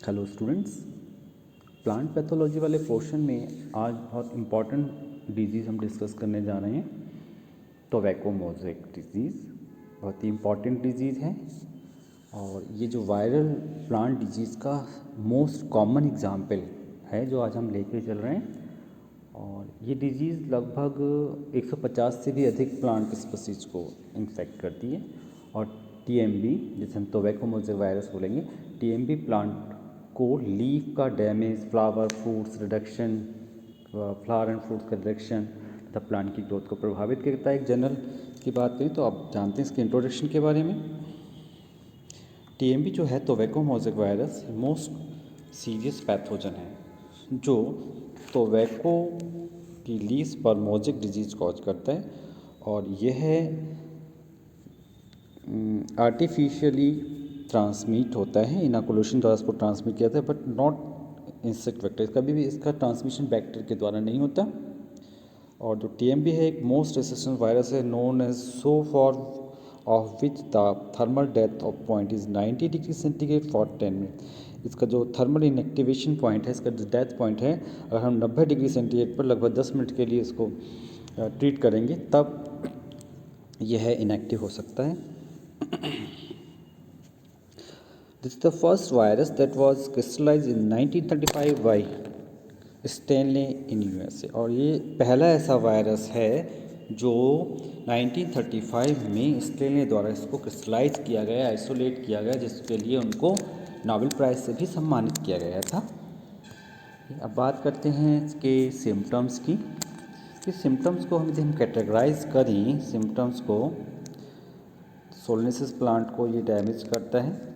Hello students, plant pathology वाले portion में आज बहुत इम्पॉर्टेंट डिजीज़ हम डिस्कस करने जा रहे हैं। टोबैको मोज़ेक डिजीज़ बहुत ही इम्पॉर्टेंट डिजीज़ है और ये जो वायरल प्लांट डिजीज़ का मोस्ट कॉमन एग्जाम्पल है जो आज हम लेके चल रहे हैं। और ये डिजीज़ लगभग 150 से भी अधिक प्लांट स्पीशीज़ को इन्फेक्ट करती है। और टीएमबी, जिसे हम टोबैको मोज़ेक वायरस बोलेंगे, टीएमबी प्लांट को लीफ का डैमेज, फ्लावर एंड फ्रूट्स का रिडक्शन तथा प्लांट की ग्रोथ को प्रभावित करता है। एक जनरल की बात करें तो आप जानते हैं इसके इंट्रोडक्शन के बारे में। टीएमबी जो है tobacco mosaic virus most serious pathogen है जो टोबैको की लीव्स पर मोज़ेक डिजीज़ कॉज करता है और यह आर्टिफिशियली ट्रांसमिट होता है। इनोकुलेशन द्वारा इसको ट्रांसमिट किया जाता है बट नॉट इंसेक्ट वेक्टर। कभी भी इसका ट्रांसमिशन बैक्टीरिया के द्वारा नहीं होता। और जो टीएमबी है एक मोस्ट रेसिस्टेंट वायरस है known as so for of which the thermal death of point is 90 degree centigrade for 10 minute. इसका जो थर्मल इनएक्टिवेशन पॉइंट है, इसका जो डेथ पॉइंट है, अगर हम 90 डिग्री सेंटीग्रेड पर लगभग 10 मिनट के लिए इसको ट्रीट करेंगे तब यह इनएक्टिव हो सकता है। This is the first virus that was crystallized in 1935 by Stanley in USA. और ये पहला ऐसा वायरस है जो 1935 में स्टेनले द्वारा इसको क्रिस्टलाइज किया गया, आइसोलेट किया गया, जिसके लिए उनको नोबेल प्राइज़ से भी सम्मानित किया गया था। अब बात करते हैं इसके सिम्टम्स की। इस सिम्टम्स को हम कैटेगराइज करें, सिम्टम्स को, सोलनेसिस प्लांट को ये डैमेज करता है,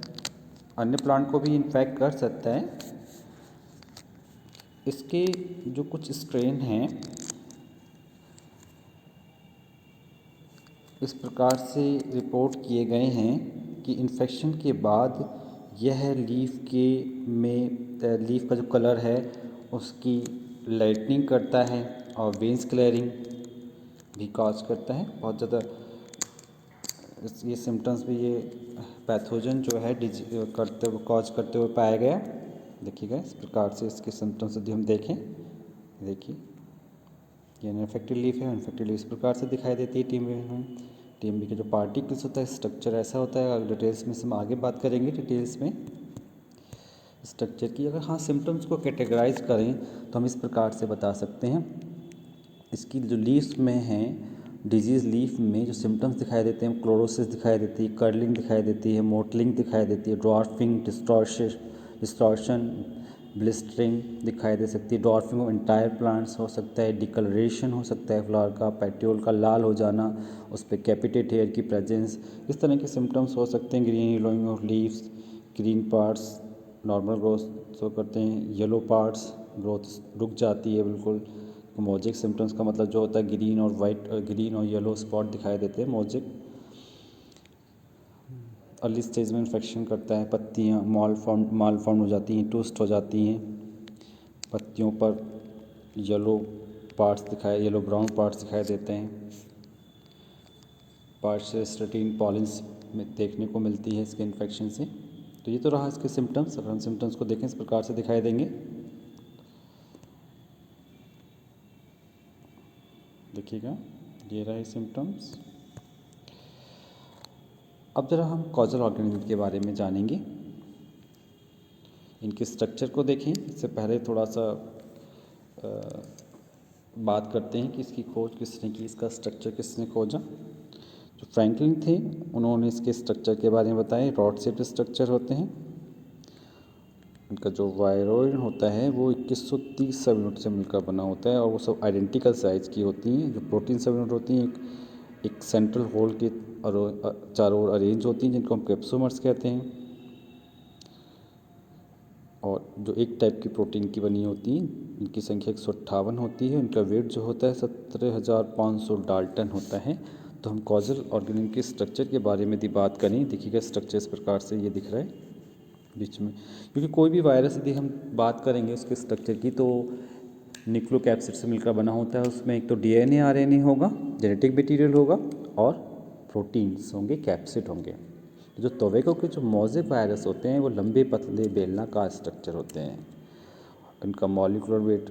अन्य प्लांट को भी इन्फेक्ट कर सकता है। इसके जो कुछ स्ट्रेन हैं इस प्रकार से रिपोर्ट किए गए हैं कि इन्फेक्शन के बाद यह लीफ का जो कलर है उसकी लाइटनिंग करता है और वेन्स क्लियरिंग भी कॉज करता है। बहुत ज़्यादा ये सिम्टम्स भी ये पैथोजन जो है कॉज करते हुए पाया गया। देखिएगा इस प्रकार से इसके सिम्टम्स यदि हम देखें, देखिए ये इन्फेक्टेड लीफ है। इन्फेक्टेड लीफ इस प्रकार से दिखाई देती है। टीएमबी के जो पार्टिकल्स होता है, स्ट्रक्चर ऐसा होता है। अगर डिटेल्स में से हम आगे बात करेंगे डिटेल्स में स्ट्रक्चर की। अगर हाँ सिम्टम्स को कैटेगराइज करें तो हम इस प्रकार से बता सकते हैं। इसकी जो लीव्स में हैं, डिजीज़ लीफ में जो सिम्टम्स दिखाई देते हैं, क्लोरोसिस दिखाई देती है, कर्लिंग दिखाई देती है, मोटलिंग दिखाई देती है, ड्वार्फिंग, डिस्टॉर्शन, ब्लिस्टरिंग दिखाई दे सकती है। ड्वार्फिंग ऑफ एंटायर प्लांट्स हो सकता है, डिकलरेशन हो सकता है फ्लावर का, पेट्योल का लाल हो जाना, उस पर कैपिटेट हेयर की प्रेजेंस, इस तरह के सिम्टम्स हो सकते हैं। Green yellowing of leaves, green parts normal growth show करते हैं, येलो पार्ट्स ग्रोथ रुक जाती है बिल्कुल। मोज़ेक सिम्टम्स का मतलब जो होता है ग्रीन और येलो स्पॉट दिखाई देते हैं। मोज़ेक अर्ली स्टेज में इन्फेक्शन करता है, पत्तियाँ माल फॉर्म हो जाती हैं, ट्विस्ट हो जाती हैं, पत्तियों पर येलो ब्राउन पार्ट्स दिखाई देते हैं। पार्शियल पॉलिन्स में देखने को मिलती है इसके इन्फेक्शन से। तो ये तो रहा इसके सिम्टम्स। अगर हम सिम्टम्स को देखें इस प्रकार से दिखाई देंगे। देखिएगा ये रहे सिम्टम्स। अब जरा हम कॉजल ऑर्गेनिज्म के बारे में जानेंगे। इनके स्ट्रक्चर को देखें। इससे पहले थोड़ा सा बात करते हैं कि इसकी खोज किसने की, इसका स्ट्रक्चर किसने खोजा। जो फ्रैंकलिन थे उन्होंने इसके स्ट्रक्चर के बारे में बताया। रॉड शेप्ड स्ट्रक्चर होते हैं। इनका जो वायरोइड होता है वो 2130 सब यूनिट से मिलकर बना होता है और वो सब आइडेंटिकल साइज़ की होती हैं। जो प्रोटीन सब यूनिट होती हैं एक सेंट्रल होल के चारों ओर अरेंज होती हैं, जिनको हम कैप्सोमर्स कहते हैं। और जो एक टाइप की प्रोटीन की बनी होती हैं, इनकी संख्या 158 होती है। इनका वेट जो होता है 17,500 डाल्टन होता है। तो हम कॉजल ऑर्गेनिज्म के स्ट्रक्चर के बारे में यदि बात करें, देखिएगा स्ट्रक्चर इस प्रकार से ये दिख रहा है बीच में। क्योंकि कोई भी वायरस यदि हम बात करेंगे उसके स्ट्रक्चर की तो न्यूक्लियोकैप्सिड से मिलकर बना होता है। उसमें एक तो डीएनए आरएनए होगा, जेनेटिक मटेरियल होगा और प्रोटीन्स होंगे, कैप्सिड होंगे। जो टोबैको के जो मोज़ेक वायरस होते हैं वो लंबे पतले बेलनाकार स्ट्रक्चर होते हैं। इनका मॉलिक्यूलर वेट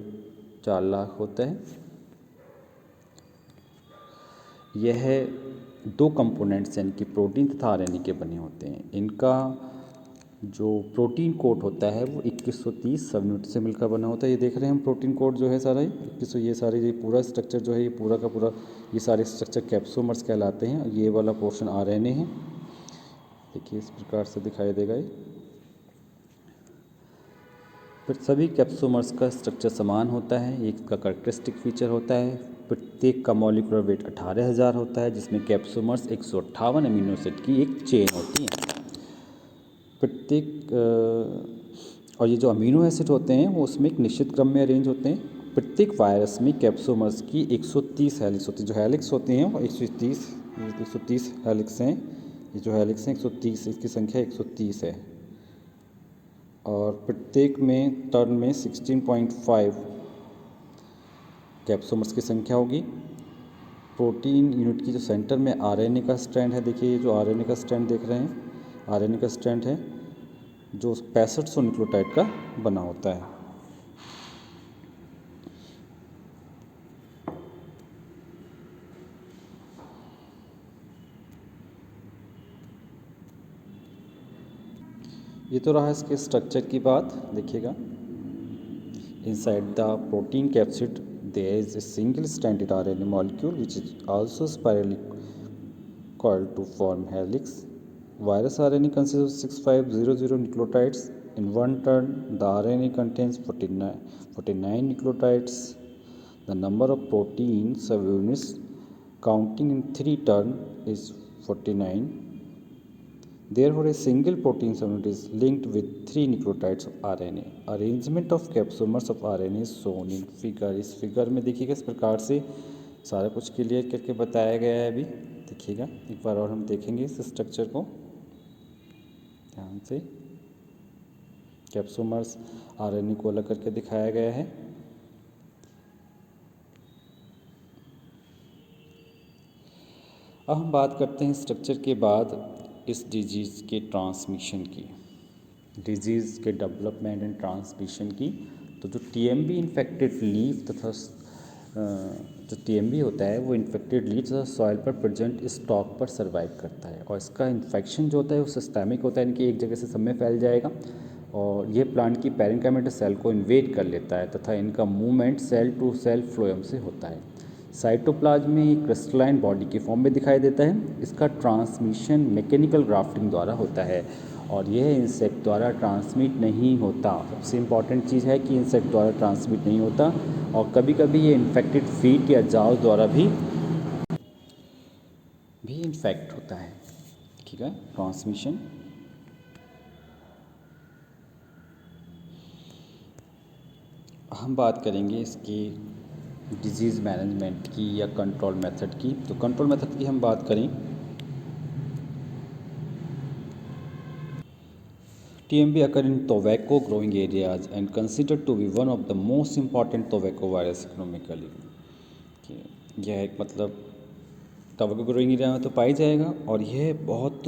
4 लाख होता है। यह 2 कंपोनेंट्स यानी कि प्रोटीन तथा आरएनए के बने होते हैं। इनका जो प्रोटीन कोट होता है वो 2130 सब यूनिट से मिलकर बना होता है। ये देख रहे हैं हम प्रोटीन कोट जो है सारा 2100, ये सारे ये पूरा स्ट्रक्चर जो है ये पूरा का पूरा ये सारे स्ट्रक्चर कैप्सोमर्स कहलाते हैं। ये वाला पोर्शन आरएनए है। देखिए इस प्रकार से दिखाई देगा ये। फिर सभी कैप्सोमर्स का स्ट्रक्चर समान होता है। एक का कैरेक्टरिस्टिक फीचर होता है। प्रत्येक का मॉलिक्यूलर वेट 18,000 होता है, जिसमें कैप्सोमर्स 158 अमीनो एसिड की एक चेन होती है। प्रत्येक और ये जो अमीनो एसिड होते हैं वो उसमें एक निश्चित क्रम में अरेंज होते हैं। प्रत्येक वायरस में कैप्सोमर्स की 130 हेलिक्स होती है। जो हेलिक्स होती हैं वो 130 हेलिक्स हैं। ये जो हेलिक्स हैं 130, इसकी संख्या 130 है। और प्रत्येक में टर्न में 16.5 कैप्सोमर्स की संख्या होगी। प्रोटीन यूनिट की जो सेंटर में आरएनए का स्ट्रैंड है, देखिए ये जो आरएनए का स्ट्रैंड देख रहे हैं, आरएनए का स्ट्रैंड है जो 6500 न्यूक्लियोटाइड का बना होता है। ये तो रहा इसके स्ट्रक्चर की बात। देखिएगा inside the protein capsid there is a single stranded RNA molecule which is also spirally coiled to form helix. Virus RNA consists of 6500 nucleotides. In one turn, the RNA contains 49 nucleotides. The number of protein subunits counting in 3 turns is 49. Therefore, a single protein subunit is linked with 3 nucleotides of RNA. Arrangement of capsomers of RNA is shown in figure. इस figure में देखिएगा इस प्रकार से सारा कुछ clear करके बताया गया है। अभी देखिएगा एक बार और हम देखेंगे इस स्ट्रक्चर को ध्यान से। कैप्सोमर्स आरएनए को अलग करके दिखाया गया है। अब हम बात करते हैं स्ट्रक्चर के बाद इस डिजीज़ के ट्रांसमिशन की, डिजीज़ के डेवलपमेंट एंड ट्रांसमिशन की। तो जो टीएमबी इन्फेक्टेड लीफ तथा जो टीएमबी होता है वो इन्फेक्टेड लीफ तथा सॉइल पर प्रेजेंट स्टॉक पर सर्वाइव करता है। और इसका इन्फेक्शन जो होता है वो सिस्टेमिक होता है, इनकी एक जगह से सब में फैल जाएगा और ये प्लांट की पैरेन्काइमेटस सेल को इन्वेड कर लेता है तथा इनका movement cell to cell phloem से होता है। साइटोप्लाज्म में एक क्रिस्टलाइन बॉडी के फॉर्म में दिखाई देता है। इसका ट्रांसमिशन मैकेनिकल ग्राफ्टिंग द्वारा होता है और यह इंसेक्ट द्वारा ट्रांसमिट नहीं होता। सबसे इम्पॉर्टेंट चीज़ है कि इंसेक्ट द्वारा ट्रांसमिट नहीं होता और कभी कभी ये इन्फेक्टेड फीट या जाव द्वारा भी इन्फेक्ट होता है। ठीक है, ट्रांसमिशन। हम बात करेंगे इसकी डिजीज़ मैनेजमेंट की या कंट्रोल मेथड की। तो कंट्रोल मेथड की हम बात करें, TMB occur in tobacco growing areas and considered to be one of the most important tobacco virus economically। यह एक मतलब टोबैको ग्रोइंग एरिया में तो पाई जाएगा और यह बहुत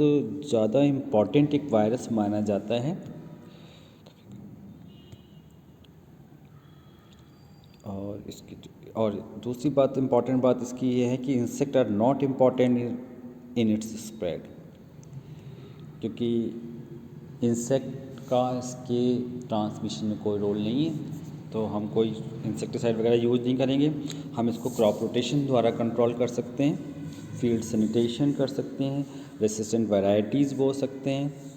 ज़्यादा इम्पॉर्टेंट एक वायरस माना जाता है। और इसकी और दूसरी बात इम्पॉर्टेंट बात इसकी ये है कि insect are not important in its spread, क्योंकि इंसेक्ट का इसके ट्रांसमिशन में कोई रोल नहीं है। तो हम कोई इंसेक्टिसाइड वगैरह यूज़ नहीं करेंगे। हम इसको क्रॉप रोटेशन द्वारा कंट्रोल कर सकते हैं, फील्ड सैनिटेशन कर सकते हैं, रेसिस्टेंट वैरायटीज़ बो सकते हैं।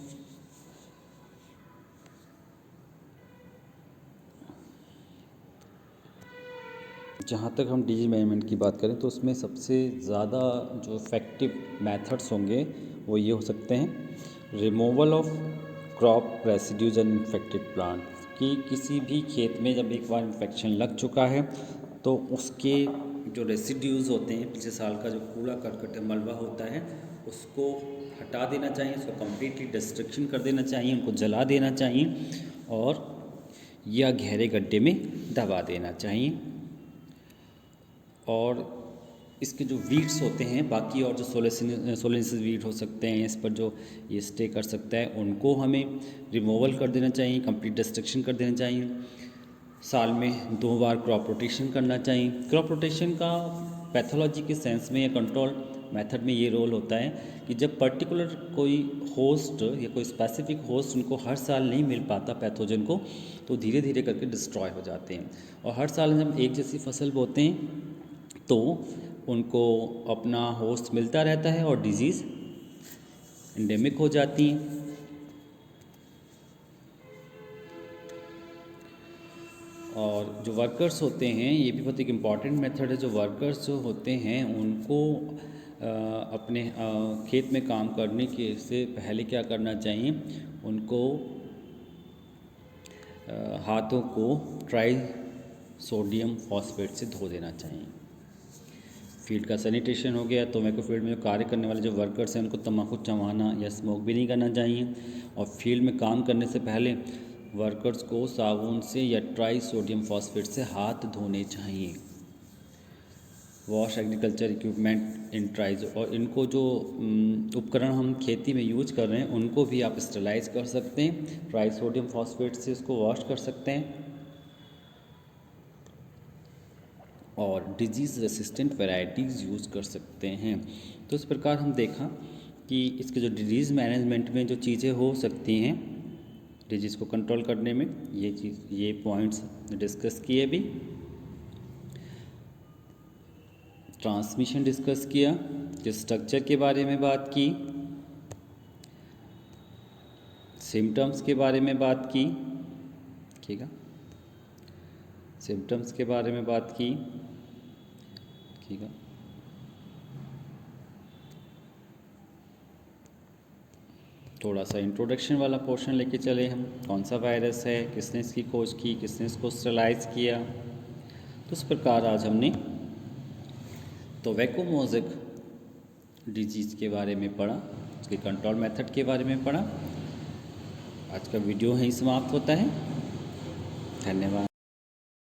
जहाँ तक हम डिजीज मैनेजमेंट की बात करें तो उसमें सबसे ज़्यादा जो इफ़ेक्टिव मेथड्स होंगे वो ये हो सकते हैं, removal of crop residues and infected plant, कि किसी भी खेत में जब एक बार इन्फेक्शन लग चुका है तो उसके जो रेसिड्यूज़ होते हैं, पिछले साल का जो कूड़ा करकट मलबा होता है उसको हटा देना चाहिए, उसको कम्प्लीटली डिस्ट्रक्शन कर देना चाहिए, उनको जला देना चाहिए और या गहरे गड्ढे में दबा देना चाहिए। और इसके जो वीड्स होते हैं बाकी और जो सोलेसिस वीड हो सकते हैं इस पर जो ये स्टे कर सकता है उनको हमें रिमूवल कर देना चाहिए, कंप्लीट डिस्ट्रक्शन कर देना चाहिए। साल में 2 बार क्रॉप रोटेशन करना चाहिए। क्रॉप रोटेशन का पैथोलॉजी के सेंस में या कंट्रोल मेथड में ये रोल होता है कि जब पर्टिकुलर कोई होस्ट या कोई स्पेसिफिक होस्ट उनको हर साल नहीं मिल पाता पैथोजन को, तो धीरे धीरे करके डिस्ट्रॉय हो जाते हैं। और हर साल जब एक जैसी फसल बोते हैं तो उनको अपना होस्ट मिलता रहता है और डिजीज़ एंडेमिक हो जाती हैं। और जो वर्कर्स होते हैं ये भी बहुत एक इम्पॉर्टेंट मेथड है। जो वर्कर्स जो होते हैं उनको अपने खेत में काम करने के से पहले क्या करना चाहिए, उनको हाथों को ट्राई सोडियम फॉस्फेट से धो देना चाहिए। फील्ड का सैनिटेशन हो गया। तो मेरे को फील्ड में जो कार्य करने वाले जो वर्कर्स हैं उनको तम्बाकू चबाना या स्मोक भी नहीं करना चाहिए। और फील्ड में काम करने से पहले वर्कर्स को साबुन से या ट्राई सोडियम फॉस्फेट से हाथ धोने चाहिए। वॉश एग्रीकल्चर इक्विपमेंट इन ट्राइज, और इनको जो उपकरण हम खेती में यूज कर रहे हैं उनको भी आप स्टरलाइज कर सकते हैं, ट्राई सोडियम फॉस्फेट से उसको वॉश कर सकते हैं। और डिजीज़ रेसिस्टेंट वैरायटीज़ यूज़ कर सकते हैं। तो इस प्रकार हम देखा कि इसके जो डिजीज़ मैनेजमेंट में जो चीज़ें हो सकती हैं डिजीज़ को कंट्रोल करने में, ये पॉइंट्स डिस्कस किए भी। ट्रांसमिशन डिस्कस किया, जो स्ट्रक्चर के बारे में बात की, सिम्टम्स के बारे में बात की, ठीक है, सिम्टम्स के बारे में बात की, ठीक है। थोड़ा सा इंट्रोडक्शन वाला पोर्शन लेके चले हम, कौन सा वायरस है, किसने इसकी खोज की, किसने इसको स्टरलाइज किया। तो इस प्रकार आज हमने तो वैकोमोज़िक डिजीज़ के बारे में पढ़ा, उसके कंट्रोल मेथड के बारे में पढ़ा। आज का वीडियो यहीं समाप्त होता है। धन्यवाद।